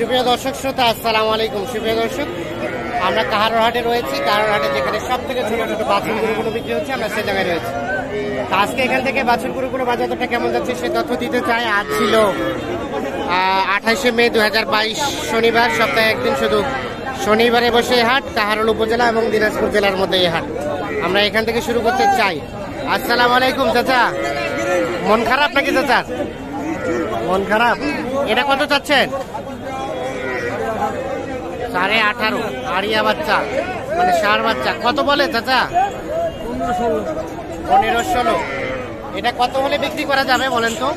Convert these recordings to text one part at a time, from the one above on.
সুপ্রিয় দর্শক শ্রোতা, আসসালামু আলাইকুম। সুপ্রিয় দর্শক, আমরা কাহারহাটে রয়েছি। কাহারহাটে যেখানে সব থেকে ছোট ছোট বাছুর গরুগুলো বিক্রি হচ্ছে, আমরা সে জায়গায় রয়েছি। আজকে এখান থেকে বাছুর গরুগুলো বাজার দরটা কেমন যাচ্ছে সে তথ্য দিতে চাই। আজ ছিল 28শে মে 2022 শনিবার। সপ্তাহে একদিন শুধু শনিবারে বসে এই হাট, কাহারোল উপজেলা এবং দিনাজপুর জেলার মধ্যে এই হাট। আমরা এখান থেকে শুরু করতে চাই। আসসালামু আলাইকুম চাচা, মন খারাপ নাকি চাচা? মন খারাপ। এটা কত চাচ্ছেন? 18.5 আড়িয়া বাচ্চা, মানে ষাঁড় বাচ্চা। কত বলে চাচা? 15-16। এটা কত হলে বিক্রি করা যাবে বলেন তো?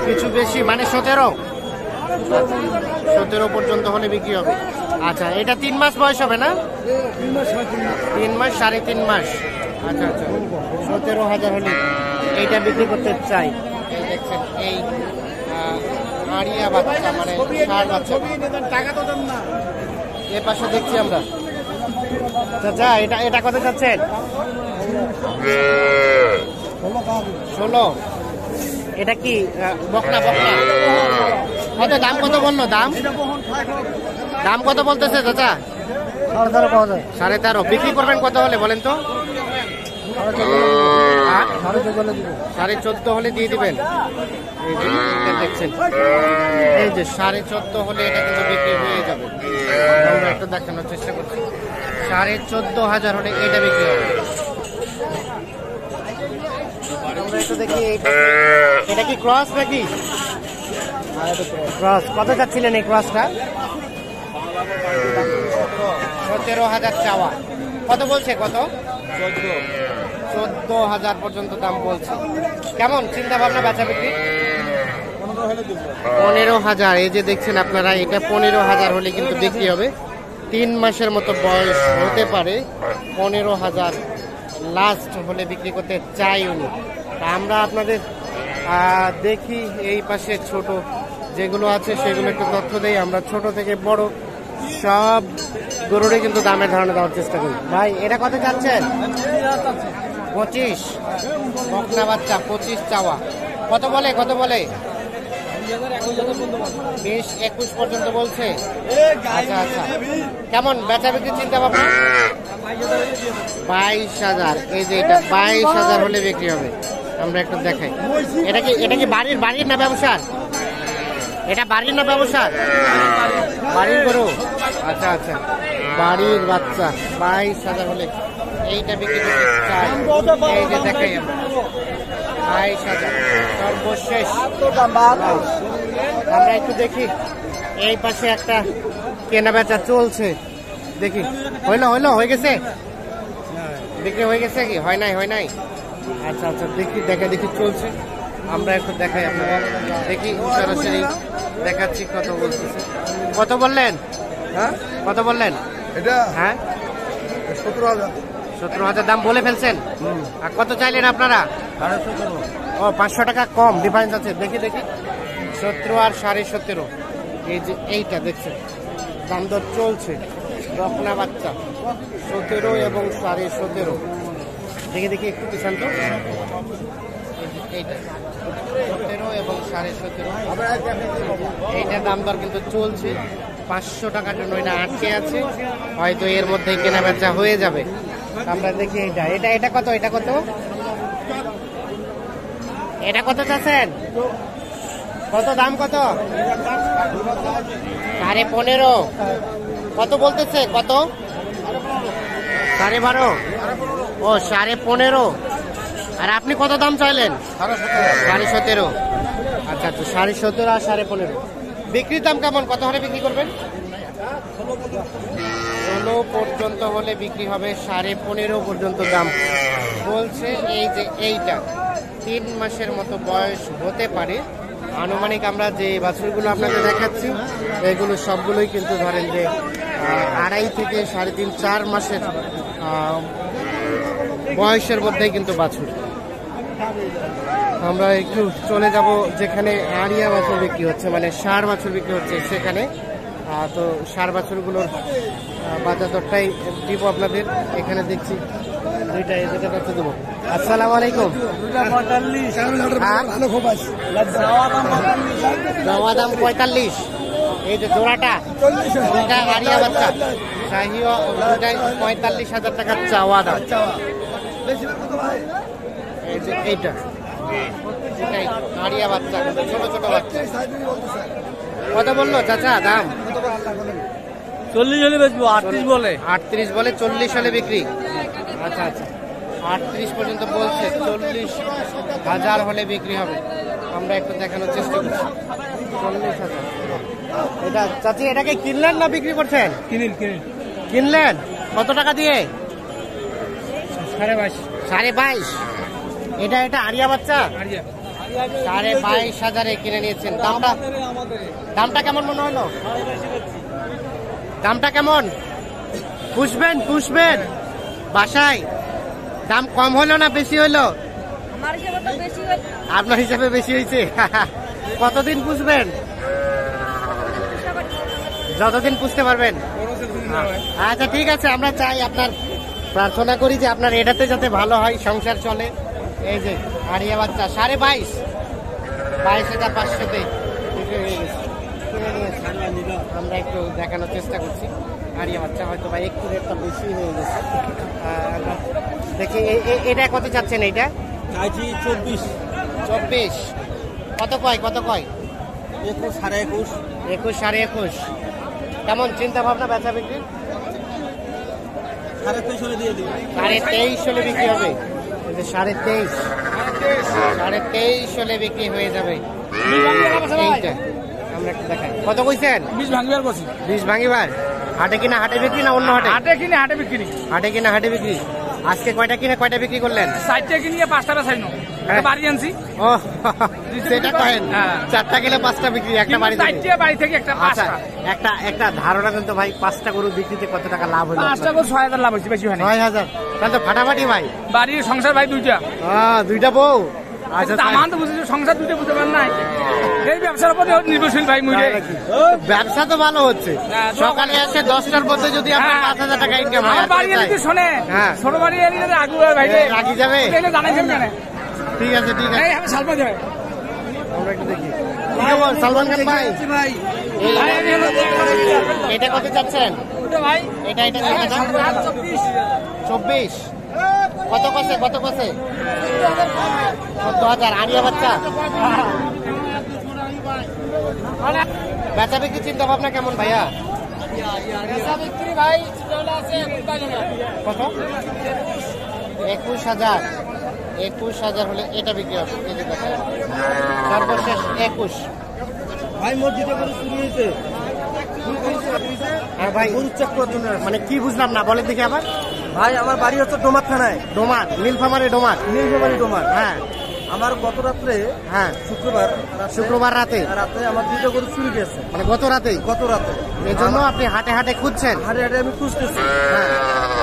কিছু বেশি, মানে 17 পর্যন্ত হলে বিক্রি হবে। আচ্ছা, এটা 3 মাস বয়স হবে না? 3 মাস, 3.5 মাস। আচ্ছা আচ্ছা, 17,000 হলে এইটা বিক্রি করতে চাই। এই দেখছেন, এই আড়িয়া বাচ্চা, মানে ষাঁড় বাচ্চা। এ পাশে দেখছি আমরা। চাচা, এটা কত চাচ্ছেন? 16। এটা কি বকনা? কত দাম? কত বললো দাম? দাম কত বলতেছে চাচা? 13.5। বিক্রি করবেন কত হলে বলেন তো? 14.5 হলে দিয়ে দিবেন। দেখছেন, এই যে 14.5 হলে এটা কিন্তু বিক্রি হয়ে যাবে। আমরা একটু দেখানোর চেষ্টা করছি। 14,500 হলে এটা বিক্রি হবে। আমরা একটু দেখি, এটা কি ক্রস নাকি? ক্রস। কত চাচ্ছিলেন এই ক্রসটা? 17,000 চাওয়া। কত বলছে? কত? 14,000 পর্যন্ত দাম বলছে। কেমন চিন্তা ভাবনা বেচা বিক্রি? 15,000। এই যে দেখছেন আপনারা, এটা 15,000 হলে কিন্তু বিক্রি হবে। 3 মাসের মতো বয়স হতে পারে। 15,000 লাস্ট হলে বিক্রি করতে চাই উনি। আমরা আপনাদের দেখি এই পাশে ছোট যেগুলো আছে সেগুলো একটু তথ্য দেই। আমরা ছোট থেকে বড় সব গরুরে কিন্তু দামের ধারণা দেওয়ার চেষ্টা করি। ভাই, এটা কত চাচ্ছেন? 25। বকনা বাচ্চা, 25 চাওয়া। কত বলে? 20-21 পর্যন্ত বলছে। আচ্ছা আচ্ছা, কেমন বেচা বিক্রি চিন্তা ভাবনা? 22,000। এই যে এটা 22,000 হলে বিক্রি হবে। আমরা একটু দেখাই। এটা কি বাড়ির না ব্যবসার? এটা বাড়ির না ব্যবসার? বাড়ির গরু। আচ্ছা আচ্ছা, বাড়ির বাচ্চা। 22,000 হলে এইটা বিক্রি করতে চাই। এই যে দেখাই আমরা, 22,000 সর্বশেষ। আমরা একটু দেখি এই পাশে একটা কেনা বেচা চলছে। দেখি হয়ে গেছে, বিক্রি হয়ে গেছে কি? হয় নাই? আচ্ছা আচ্ছা, দেখি চলছে। আমরা একটু দেখাই আপনারা, দেখি সরাসরি দেখাচ্ছি কত বলতেছে। কত বললেন? হ্যাঁ, কত বললেন? এটা হ্যাঁ 17,000 দাম বলে ফেলছেন। আর কত চাইলেন আপনারা? 17.5। ও, 500 টাকা কম ডিফারেন্স আছে। দেখি 17 আর 17.5। এই যে এইটা দেখছেন, দাম দর চলছে। বকনা বাচ্চা 17 এবং 17.5। দেখি একটু কিষান তো। এইটা 17 এবং 17.5। এইটার দাম দর কিন্তু চলছে। 500 টাকার জন্য এটা আটকে আছে, হয়তো এর মধ্যে কেনা বেচা হয়ে যাবে। আমরা দেখি এটা কত? এটা কত চাচ্ছেন? কত দাম? কত? 15.5। কত বলতেছে? কত? 12.5। ও, 15.5। আর আপনি কত দাম চাইলেন? 17.5। আচ্ছা আচ্ছা, 17.5 আর 15.5। বিক্রির দাম কেমন? কত হলে বিক্রি করবেন? 16 পর্যন্ত হলে বিক্রি হবে। 15.5 পর্যন্ত দাম বলছে। এই যে এইটা 3 মাসের মতো বয়স হতে পারে আনুমানিক। আমরা যে বাছুরগুলো আপনাদের দেখাচ্ছি এগুলো সবগুলোই কিন্তু ধরেন যে 2.5 থেকে 3.5-4 মাসের বয়সের মধ্যেই কিন্তু বাছুর। আমরা একটু চলে যাব যেখানে আড়িয়া বাছুর বিক্রি হচ্ছে, মানে ষাঁড় বাছুর বিক্রি হচ্ছে সেখানে। তো ষাঁড় বাছুরগুলোর বাজার দরটাই দিব আপনাদের। এখানে দেখছি দুইটা এই দুটো বাচ্চা দেবো। আসসালামু আলাইকুম। চাওয়া দাম 45। এই যে জোড়াটা দুটা আরিয়া বাচ্চা শাহিও, দুটাই 45,000 টাকা চাওয়া দাম। এই যে এইটা এটাই আরিয়া বাচ্চা, ছোট ছোট বাচ্চা। কত বললো চাচা দাম? 40 হলে বেচবো, 38 বলে। 38 বলে, 40 হলে বিক্রি। আচ্ছা আচ্ছা, 38 পর্যন্ত বলছে, 40,000 হলে বিক্রি হবে। আমরা একটু দেখানোর চেষ্টা করছি। 40,000। এটা চাচি এটাকে কিনলেন না বিক্রি করছেন? কিনলেন। কত টাকা দিয়ে? 22.5। এটা আরিয়া বাচ্চা 22,500 কিনে নিয়েছেন। দামটা কেমন মনে হলো? দামটা কেমন? পুষবেন বাসায়? দাম কম হলো না বেশি হলো? আপনার হিসাবে বেশি হয়েছে। কতদিন পুষবেন? যতদিন পুষতে পারবেন। আচ্ছা ঠিক আছে, আমরা চাই, আপনার প্রার্থনা করি যে আপনার এটাতে যাতে ভালো হয়, সংসার চলে। এই যে আরিয়া বাচ্চা 22,500 আমরা একটু দেখানোর চেষ্টা করছি। আরিয়া বাচ্চা হয়তো বা একটু রেটটা বেশি হয়ে গেছে। দেখি এটা কত চাচ্ছেন? এইটা 24। কত কয়? 21, 21.5। 21, 21.5। কেমন চিন্তা ভাবনা বেচা বিক্রি? 23.5 হলে দিয়ে দিবি। 23.5 হলে বিক্রি হবে। 23.5 হলে বিক্রি হয়ে যাবে। এইটা আমরা একটু দেখাই। কত কইছেন? 20 ভাঙিবার বসি। 20 ভাঙিবার। হাটে কিনা হাটে বিক্রি না অন্য হাটে? হাটে কিনে হাটে বিক্রি। হাটে কিনা হাটে বিক্রি। আজকে কয়টা কিনে কয়টা বিক্রি করলেন? 4টা কিনে 5টা বেচাইনো। বাড়ি আনছি। ও সেটা কহেন। 4টা গেলে 5টা বিক্রি, একটা বাড়ি থেকে। 4টা বাড়ি থেকে একটা 5টা। একটা ধারণা দেন তো ভাই, 5টা গরু বিক্রিতে কত টাকা লাভ হলো? 5টা গরু 6,000 লাভ হয়েছে, বেশি হয় না। 6,000। তাহলে তো ফাটাফাটি ভাই। বাড়ির সংসার ভাই 2টা। দুইটা বউ। আচ্ছা দামান তো বুঝেছি, সংসার 2টা বুঝতে পারেন নাই। এই ব্যবসার উপরে নির্ভরশীল ভাই মুই। ব্যবসা তো ভালো হচ্ছে। সকালে এসে 10টার মধ্যে যদি আপনার 5,000 টাকা ইনকাম হয়, বাড়ি এলে শোনে ছোট বাড়ি এলে আগু ভাই রাখি যাবে। জানাইছেন কেন? ঠিক আছে ঠিক আছে, আমি সালমান যাই। আমরা একটু দেখি। সালমান খান ভাই, এটা কত চাচ্ছেন ভাই? এটা 24। কত কষে 14,000। আরিয়া বাচ্চা। বেচা বিক্রি চিন্তা ভাবনা কেমন ভাইয়া? কত? 21,000 হলে এটা বিক্রি হবে। সর্বশেষ 21। ভাই মসজিদে করে শুরু হয়েছে। আর ভাই মানে কি বুঝলাম না, বলে দেখি আবার। ভাই আমার বাড়ি হচ্ছে ডোমার থানায়। ডোমার, নীলফামারী ডোমার। নীলফামারী ডোমার। হ্যাঁ। আমার গত রাত্রে, শুক্রবার রাতে আমার 2টা গরু চুরি গেছে। মানে গত রাতে? এই জন্য আপনি হাটে হাটে খুঁজছেন? হাটে আমি খুঁজতেছি। হ্যাঁ,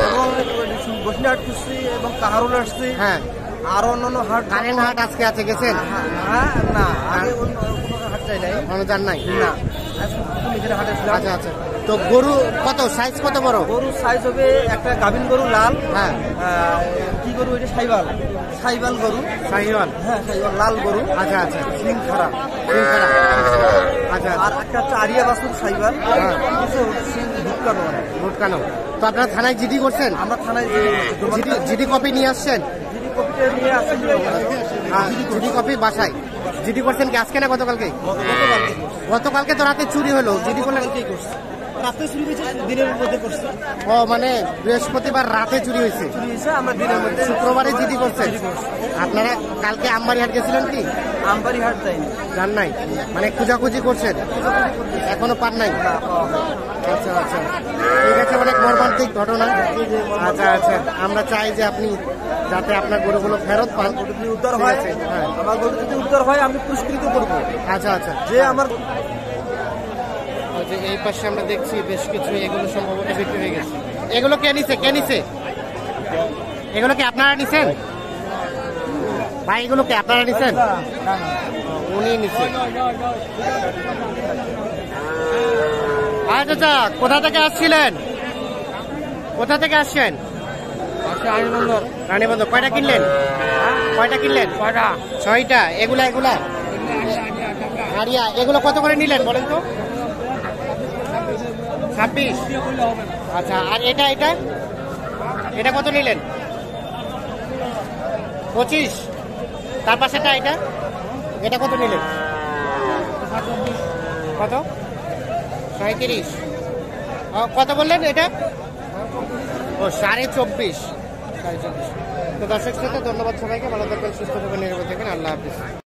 এবং বসিরহাট খুঁজছি এবং কাহারুল আসছি। হ্যাঁ, আরো অন্যান্য হাট। কারেন্ট হাট আজকে আছে, গেছেন? না, আগে কোনো হাট চাই নাই। জান নাই না, নিজের হাটে। আচ্ছা আচ্ছা। তো গরু কত সাইজ, কত বড়? গরুর সাইজ হবে একটা গাভিন গরু লাল। হ্যাঁ। কি গরু এটা? সাইবাল গরু। শাহিওয়াল। হ্যাঁ, সাইবাল লাল গরু। আচ্ছা আচ্ছা। সিং খারাপ। আচ্ছা। আর একটা হচ্ছে আরিয়া বাসুর সাইবাল। ভুটকানো। তো আপনারা থানায় জিডি করছেন? আমরা থানায় জিডি কপি নিয়ে আসছেন? জিডি কপিটা নিয়ে আসছি। জিডি কপি বাসায়। জিডি করছেন কি আজকে না গতকালকে? গতকালকে তো রাতে চুরি হলো। জিডি করলেন? রাতে চুরি হয়েছে, দিনের মধ্যে করছে। ও মানে বৃহস্পতিবার রাতে চুরি হয়েছে। আমরা দিনের মধ্যে। শুক্রবারে জিডি করছেন আপনারা? কালকে আমবাড়ি হাট গেছিলেন কি? আমবাড়ি হাট যাইনি। জান নাই, মানে খোঁজাখুঁজি করছেন, এখনো পান নাই? আচ্ছা আচ্ছা, ঠিক আছে। অনেক মর্মান্তিক ঘটনা। আচ্ছা আচ্ছা, আমরা চাই যে আপনি যাতে আপনার গরুগুলো ফেরত পান, উদ্ধার হয়। আমার গরু যদি উদ্ধার হয় আমি পুরস্কৃত করবো। আচ্ছা আচ্ছা। যে আমার এই পাশে আমরা দেখছি বেশ কিছু, এগুলো সম্ভবত বিক্রি হয়ে গেছে। এগুলো কে নিছে? এগুলো কি আপনারা নিছেন ভাই? এগুলো কি আপনারা নিছেন? উনি নিছে। আচ্ছা, কোথা থেকে আসছিলেন? রানীবন্ধ কয়টা কিনলেন? কয়টা কিনলেন? 6টা। এগুলা এগুলা আরিয়া, এগুলো কত করে নিলেন বলেন তো? 26। আচ্ছা, আর এটা এটা এটা কত নিলেন? 25। তার পাশেটা এটা, এটা কত নিলেন? কত? 37। কত বললেন এটা? ও 24.5। তো দর্শক শ্রোতা, ধন্যবাদ সবাইকে। ভালো থাকবেন, সুস্থ থাকবেন, নিরাপদ থাকবেন। আল্লাহ হাফিজ।